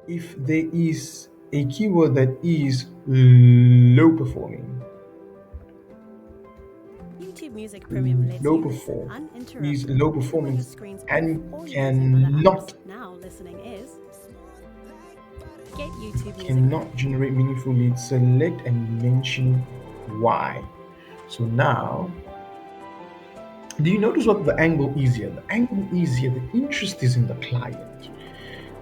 if there is a keyword that is low performing, YouTube Music Premium lets low you listen perform is uninterrupted low even when your performance screen's off and or you're using other apps. cannot Now listening is. Get YouTube Music cannot generate meaningful leads, select and mention why. So now, do you notice what the angle is here? The angle is here, the interest is in the client.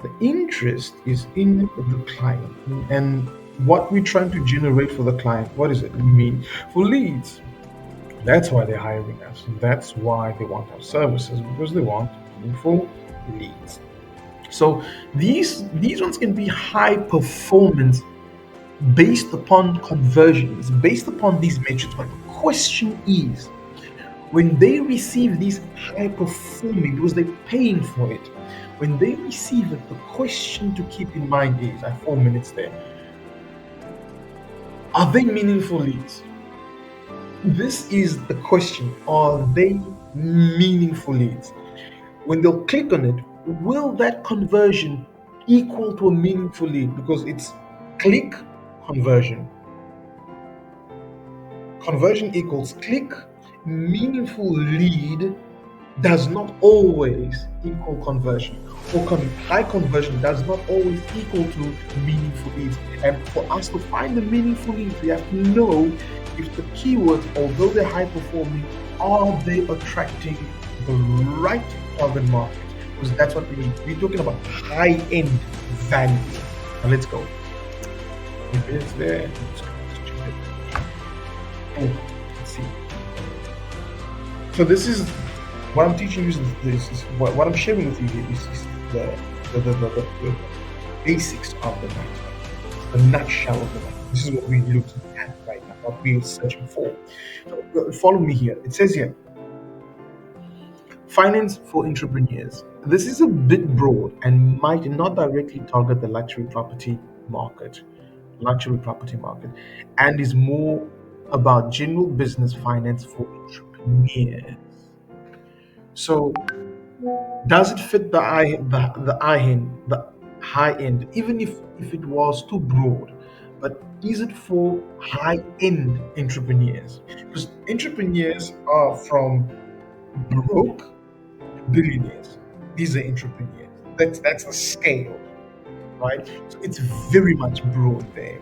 The interest is in the client. And what we're trying to generate for the client, what does it mean? For leads. That's why they're hiring us. That's why they want our services, because they want meaningful leads. So these ones can be high performance based upon conversions, based upon these metrics. But the question is, when they receive these high performing, because they're paying for it, when they receive it, the question to keep in mind is, at 4 minutes there, are they meaningful leads? This is the question. Are they meaningful leads? When they'll click on it, will that conversion equal to a meaningful lead? Because it's click conversion. Conversion equals click. Meaningful lead does not always equal conversion, or high conversion does not always equal to meaningful leads. And for us to find the meaningful leads, we have to know if the keywords, although they're high performing, are they attracting the right target market? Because that's what we need. We're talking about high end value. Now let's go. If it's there, let's check it. Oh, let's see. So this is what I'm teaching you is what I'm sharing with you here is the basics of the matter, the nutshell of the matter. This is what we're looking at right now, what we're searching for. So, follow me here. It says here, finance for entrepreneurs. This is a bit broad and might not directly target the luxury property market, and is more about general business finance for entrepreneurs. So does it fit the high end, even if it was too broad? But is it for high end entrepreneurs? Because entrepreneurs are from broke to billionaires. These are entrepreneurs. That's a scale, right? So it's very much broad there.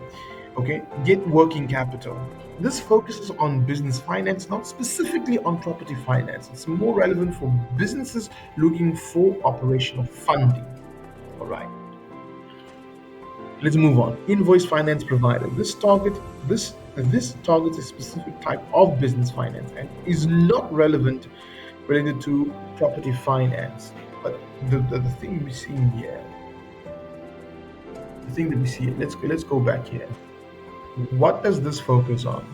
Okay, get working capital. This focuses on business finance, not specifically on property finance. It's more relevant for businesses looking for operational funding. All right, let's move on. Invoice finance provider. This targets a specific type of business finance and is not related to property finance. But the thing we see here, the thing that we see here, let's go back here. What does this focus on?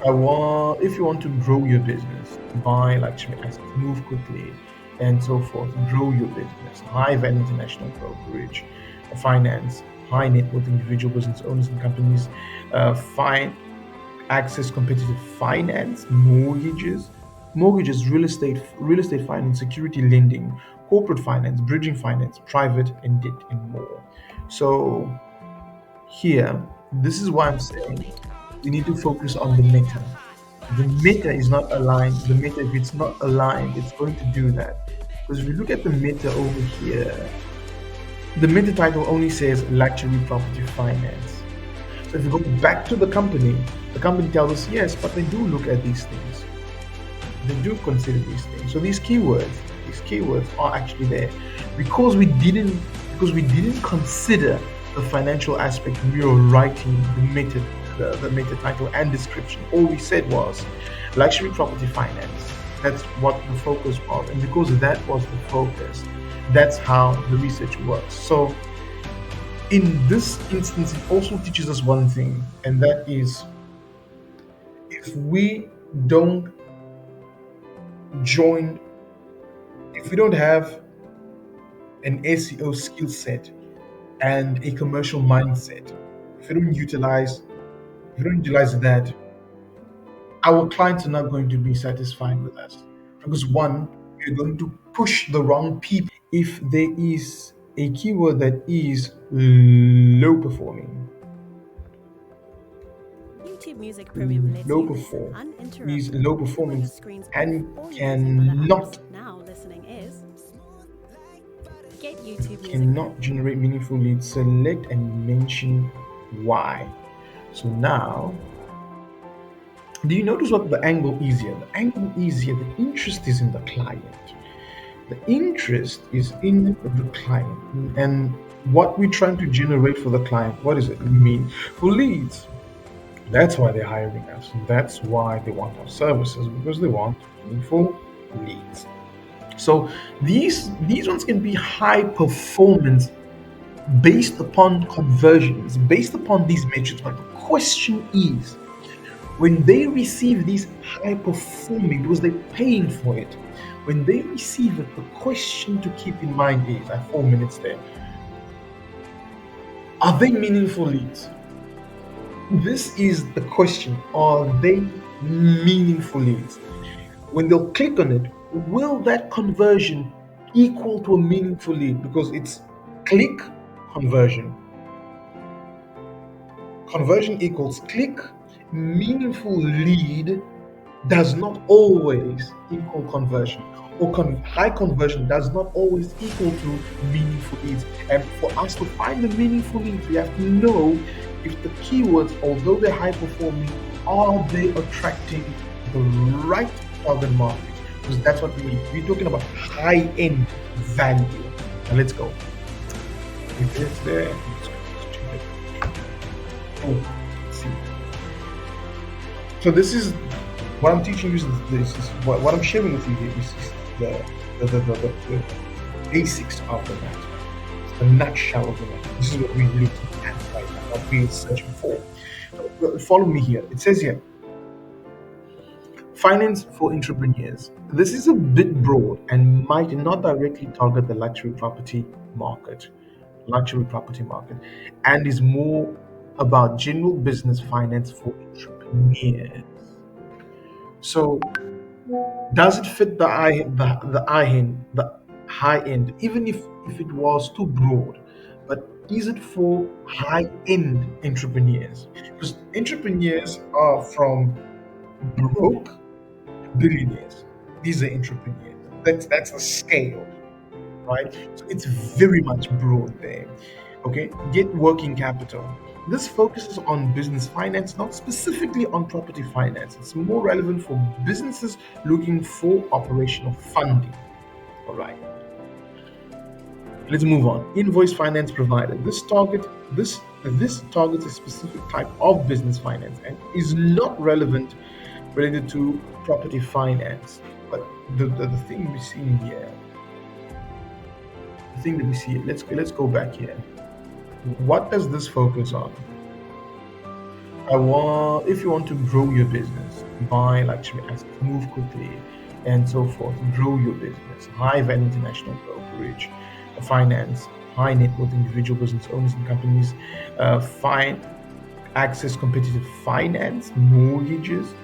If you want to grow your business, buy luxury assets, move quickly, and so forth, grow your business, high value international brokerage, finance, high net worth individual business owners and companies, find access competitive finance, mortgages, real estate finance, security lending, corporate finance, bridging finance, private and debt, and more. So here, this is why I'm saying we need to focus on the meta. The meta is not aligned. The meta, if it's not aligned, it's going to do that. Because if you look at the meta over here, the meta title only says luxury property finance. So if you go back to the company tells us yes, but they do look at these things. They do consider these things. So these keywords are actually there because we didn't consider the financial aspect when we were writing the meta title and description. All we said was luxury property finance. That's what the focus was, and because that was the focus, that's how the research works. So in this instance, it also teaches us one thing, and that is if we don't join, if we don't have an SEO skill set and a commercial mindset, if we don't utilize that, our clients are not going to be satisfied with us. Because one, we're going to push the wrong people. If there is a keyword that is low performing. YouTube Music Premium lets Low you listen perform is uninterrupted. low With your performance screens and off or using other cannot apps. Now listening is Get YouTube Music cannot generate meaningful leads. Select and mention why. So now, do you notice what the angle is here? The angle is here. The interest is in the client. The interest is in the client, and what we're trying to generate for the client. What is it? Meaningful leads. That's why they're hiring us. That's why they want our services, because they want meaningful leads. So these ones can be high performance based upon conversions, based upon these metrics. But the question is, when they receive these high performing, because they're paying for it, when they receive it, the question to keep in mind is, at 4 minutes there, are they meaningful leads? This is the question. Are they meaningful leads? When they'll click on it, will that conversion equal to a meaningful lead? Because it's click, conversion. Conversion equals click. Meaningful lead does not always equal conversion, or high conversion does not always equal to meaningful leads. And for us to find the meaningful leads, we have to know if the keywords, although they're high performing, are they attracting the right target market? Because that's what we need. We're talking about high end value. Now let's go. If it's there, oh, let's see. So this is what I'm teaching you. This is what I'm sharing with you here is the basics of the matter, the nutshell of the matter. This is what we're looking at right now, what we're searching for. Follow me here. It says here, finance for entrepreneurs. This is a bit broad and might not directly target the luxury property market, and is more about general business finance for entrepreneurs. So does it fit the high end, even if it was too broad? But is it for high end entrepreneurs? Because entrepreneurs are from broke billionaires. These are entrepreneurs. That's a scale, right? So it's very much broad there. Okay, get working capital. This focuses on business finance, not specifically on property finance. It's more relevant for businesses looking for operational funding. All right, let's move on. Invoice finance provider. This targets a specific type of business finance and is not related to property finance. But the thing we see here, the thing that we see, let's go back here. What does this focus on? If you want to grow your business, buy luxury assets, move quickly, and so forth, grow your business, high value international brokerage, finance, high net worth individual business owners and companies, find access competitive finance, mortgages,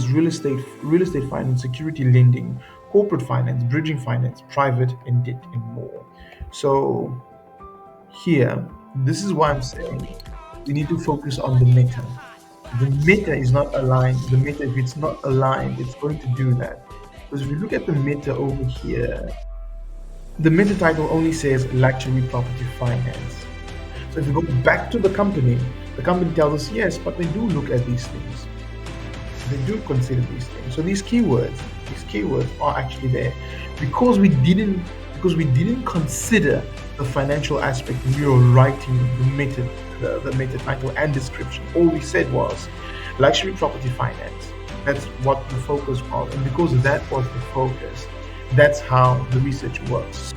real estate finance, security lending, corporate finance, bridging finance, private and debt, and more. So here, this is why I'm saying we need to focus on the meta. The meta is not aligned. The meta, if it's not aligned, it's going to do that. Because if you look at the meta over here, the meta title only says luxury property finance. So if you go back to the company tells us yes, but they do look at these things. They do consider these things. So these keywords are actually there because we didn't consider the financial aspect when we were writing the meta title and description. All we said was luxury property finance. That's what the focus was, and because that was the focus, that's how the research works.